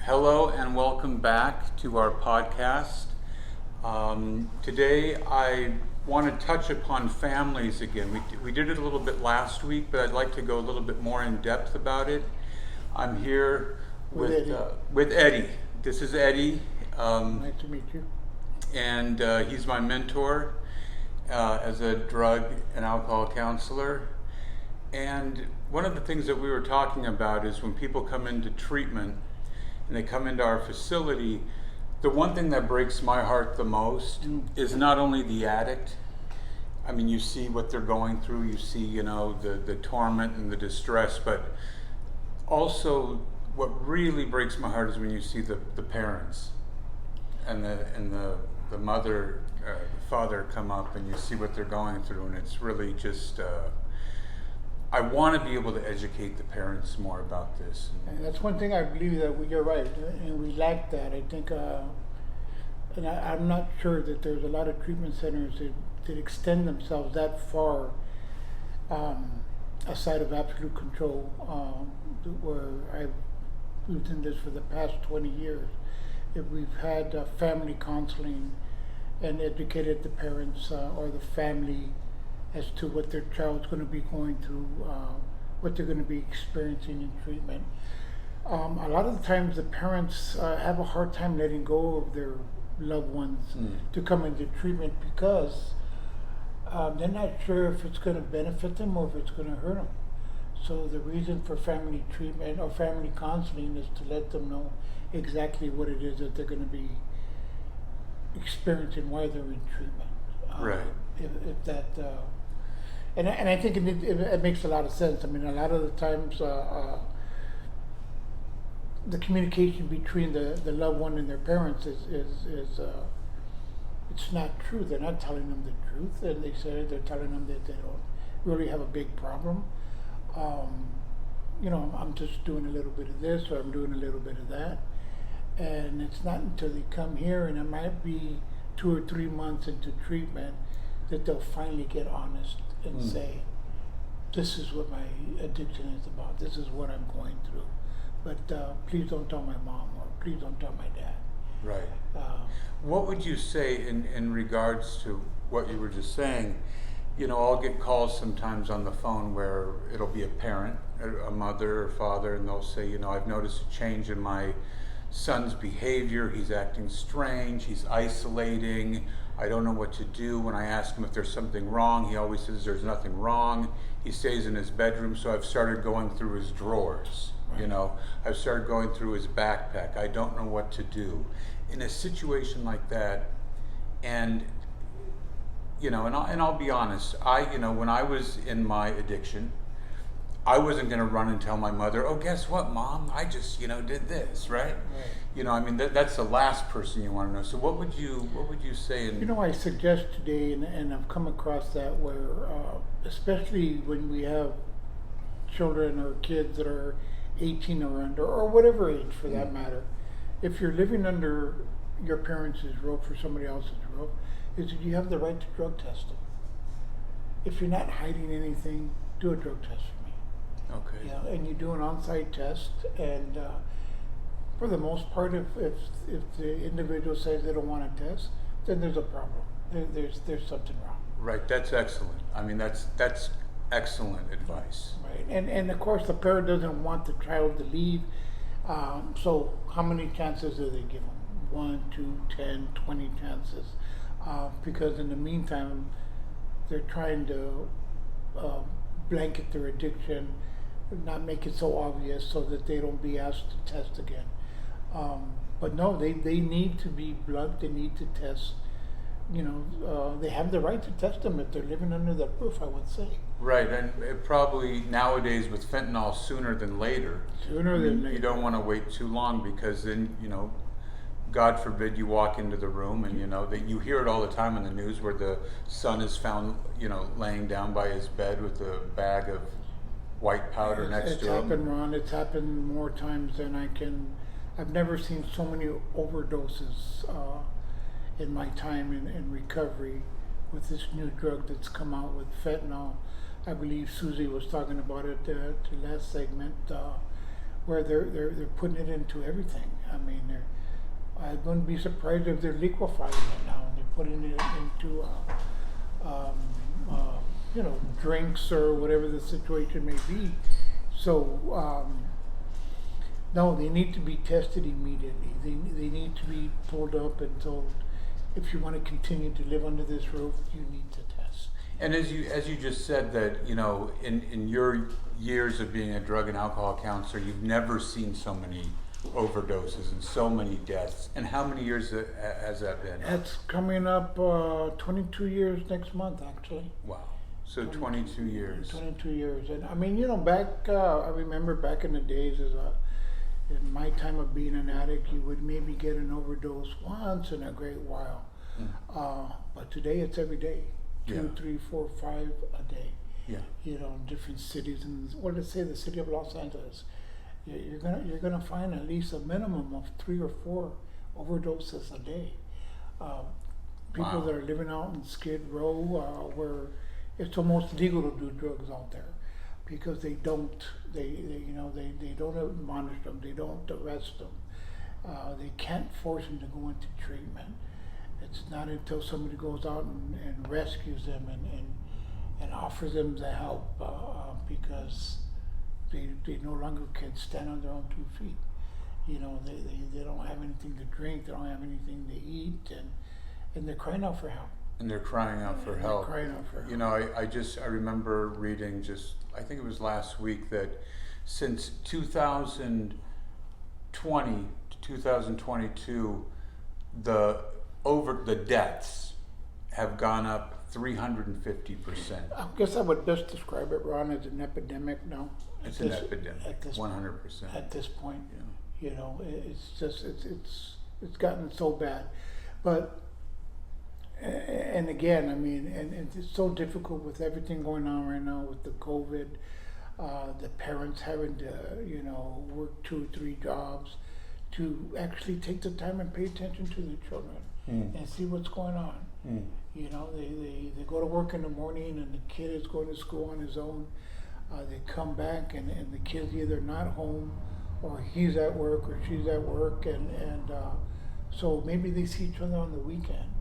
Hello and welcome back to our podcast. Today I want to touch upon families again. We did it a little bit last week, but I'd like to go a little bit more in depth about it. I'm here with Eddie. This is Eddie. Nice to meet you. And he's my mentor as a drug and alcohol counselor. And one of the things that we were talking about is when people come into treatment and they come into our facility, the one thing that breaks my heart the most is not only the addict. I mean, you see what they're going through, you see, the torment and the distress, but also what really breaks my heart is when you see the parents and the mother, the father come up and you see what they're going through, and it's really just, I want to be able to educate the parents more about this. And that's one thing I believe that you're right, and we lack that. I think, and I'm not sure that there's a lot of treatment centers that extend themselves that far aside of absolute control, where I've lived in this for the past 20 years. If we've had family counseling and educated the parents or the family as to what their child's going to be going through, what they're going to be experiencing in treatment. A lot of the times the parents have a hard time letting go of their loved ones to come into treatment because they're not sure if it's going to benefit them or if it's going to hurt them. So the reason for family treatment or family counseling is to let them know exactly what it is that they're going to be experiencing while they're in treatment. Right. If that, and I think it makes a lot of sense. I mean, a lot of the times the communication between the loved one and their parents is it's not true. They're not telling them the truth, and they're telling them that they don't really have a big problem. I'm just doing a little bit of this or I'm doing a little bit of that, and it's not until they come here, and it might be 2 or 3 months into treatment, that they'll finally get honest and say, this is what my addiction is about, this is what I'm going through, but please don't tell my mom, or please don't tell my dad. Right. What would you say in regards to what you were just saying? I'll get calls sometimes on the phone where it'll be a parent, a mother or father, and they'll say, I've noticed a change in my son's behavior. He's acting strange. He's isolating. I don't know what to do. When I ask him if there's something wrong, he always says there's nothing wrong. He stays in his bedroom, so I've started going through his drawers. Right. I've started going through his backpack. I don't know what to do. In a situation like that, and I'll be honest, when I was in my addiction, I wasn't going to run and tell my mother, oh, guess what, Mom? I just, did this, right? That's the last person you want to know. So what would you say? I suggest today, and I've come across that where, especially when we have children or kids that are 18 or under, or whatever age for that matter, if you're living under your parents' roof or somebody else's roof, is that you have the right to drug test them. If you're not hiding anything, do a drug test for me. Okay. Yeah, and you do an on-site test, and for the most part, if the individual says they don't want to test, then there's a problem. There's something wrong. Right. That's excellent. I mean, that's excellent advice. Right. And of course, the parent doesn't want the child to leave. So how many chances do they give them? 1, 2, 10, 20 chances. Because in the meantime, they're trying to blanket their addiction, not make it so obvious so that they don't be asked to test again. But no, they need to be blunt, they need to test. They have the right to test them if they're living under that roof, I would say. Right, and it probably nowadays with fentanyl sooner than later. Sooner than later. You don't want to wait too long, because then, God forbid you walk into the room and that you hear it all the time in the news where the son is found, laying down by his bed with a bag of white powder next to him. It's happened, Ron. It's happened more times than I've never seen so many overdoses in my time in recovery with this new drug that's come out with fentanyl. I believe Susie was talking about it to last segment, where they're putting it into everything. I mean, I wouldn't be surprised if they're liquefying it now and they're putting it into, drinks or whatever the situation may be. So, no, they need to be tested immediately. They need to be pulled up and told, if you want to continue to live under this roof, you need to test. And as you just said that, in your years of being a drug and alcohol counselor, you've never seen so many overdoses and so many deaths. And how many years has that been? That's coming up 22 years next month, actually. Wow. So 22 years. 22 years. And I mean, back, I remember back in the days in my time of being an addict, you would maybe get an overdose once in a great while. But today it's every day. 2, Yeah. 3, 4, 5 a day. Yeah. In different cities, and let's say the city of Los Angeles, you're gonna find at least a minimum of 3 or 4 overdoses a day. People Wow. that are living out in Skid Row, where it's almost legal to do drugs out there, because they don't admonish them, they don't arrest them, they can't force them to go into treatment. It's not until somebody goes out and rescues them and offers them the help, because they no longer can stand on their own 2 feet. They don't have anything to drink, they don't have anything to eat, and they're crying out for help. And they're crying out for help. They're crying out for help. I remember reading I think it was last week, that since 2020 to 2022, the deaths have gone up 350%. I guess I would best describe it, Ron, as an epidemic now. It's an epidemic, 100%. At this point, Yeah. it's just it's gotten so bad, but and again, I mean, and it's so difficult with everything going on right now with the COVID, the parents having to work 2 or 3 jobs to actually take the time and pay attention to their children and see what's going on. They go to work in the morning and the kid is going to school on his own. They come back and the kid's either not home or he's at work or she's at work, and so maybe they see each other on the weekend.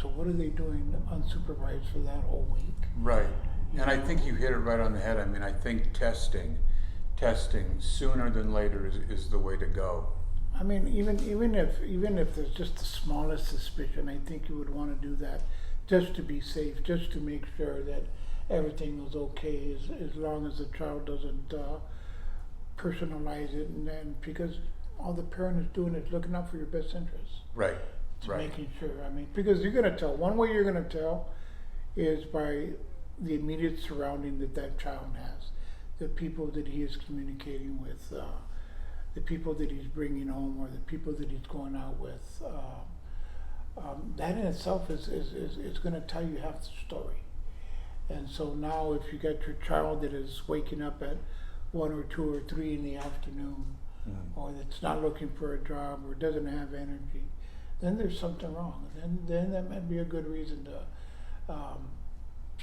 So what are they doing unsupervised for that whole week? Right. And I think you hit it right on the head. I mean, I think testing sooner than later is the way to go. I mean, even if there's just the smallest suspicion, I think you would want to do that just to be safe, just to make sure that everything was okay, as long as the child doesn't personalize it, and then because all the parent is doing is looking out for your best interests. Right. Making sure. I mean, because you're gonna tell. One way you're gonna tell is by the immediate surrounding that child has, the people that he is communicating with, the people that he's bringing home, or the people that he's going out with. That in itself is going to tell you half the story. And so now, if you got your child that is waking up at 1 or 2 or 3 in the afternoon, or that's not looking for a job or doesn't have energy, then there's something wrong. Then that might be a good reason to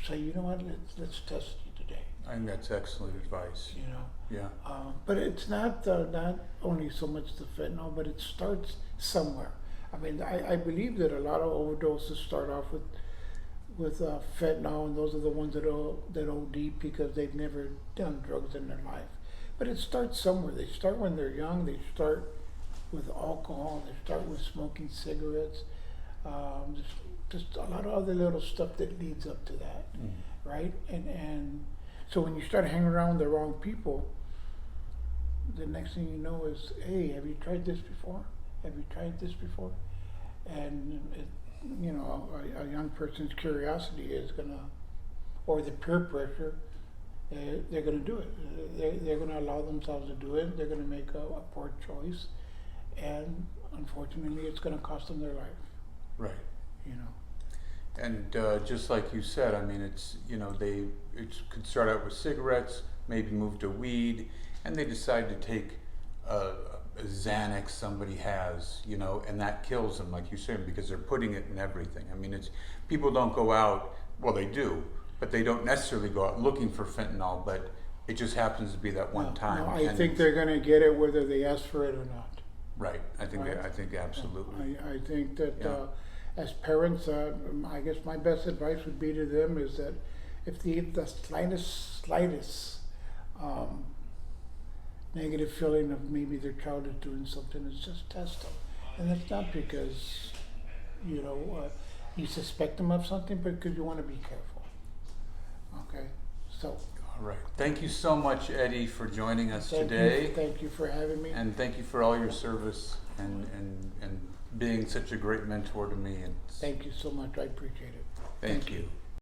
say, you know what, let's test you today. I think that's excellent advice. Yeah. But it's not only so much the fentanyl, but it starts somewhere. I mean, I believe that a lot of overdoses start off with fentanyl, and those are the ones that OD because they've never done drugs in their life. But it starts somewhere. They start when they're young. They start with alcohol. They start with smoking cigarettes. Just a lot of other little stuff that leads up to that, right? And so when you start hanging around the wrong people, the next thing you know is, hey, have you tried this before? Have you tried this before? And a young person's curiosity is gonna, or the peer pressure, they're gonna do it. They're gonna allow themselves to do it. They're gonna make a poor choice, and unfortunately, it's gonna cost them their life. Right. And just like you said, I mean, it could start out with cigarettes, maybe move to weed, and they decide to take a Xanax somebody has, and that kills them, like you said, because they're putting it in everything. I mean, people don't go out, well, they do, but they don't necessarily go out looking for fentanyl, but It just happens to be that one time. No, I and think it's- they're gonna get it whether they ask for it or not. Right. I think. Right. I think absolutely. I think that Yeah. as parents, I guess my best advice would be to them is that if they get the slightest negative feeling of maybe their child is doing something, is just test them. And it's not because, you suspect them of something, but because you want to be careful. Okay? So, All right. Thank you so much, Eddie, for joining us thank today. you, thank you for having me. And thank you for all your service and being such a great mentor to me. Thank you so much. I appreciate it. Thank you.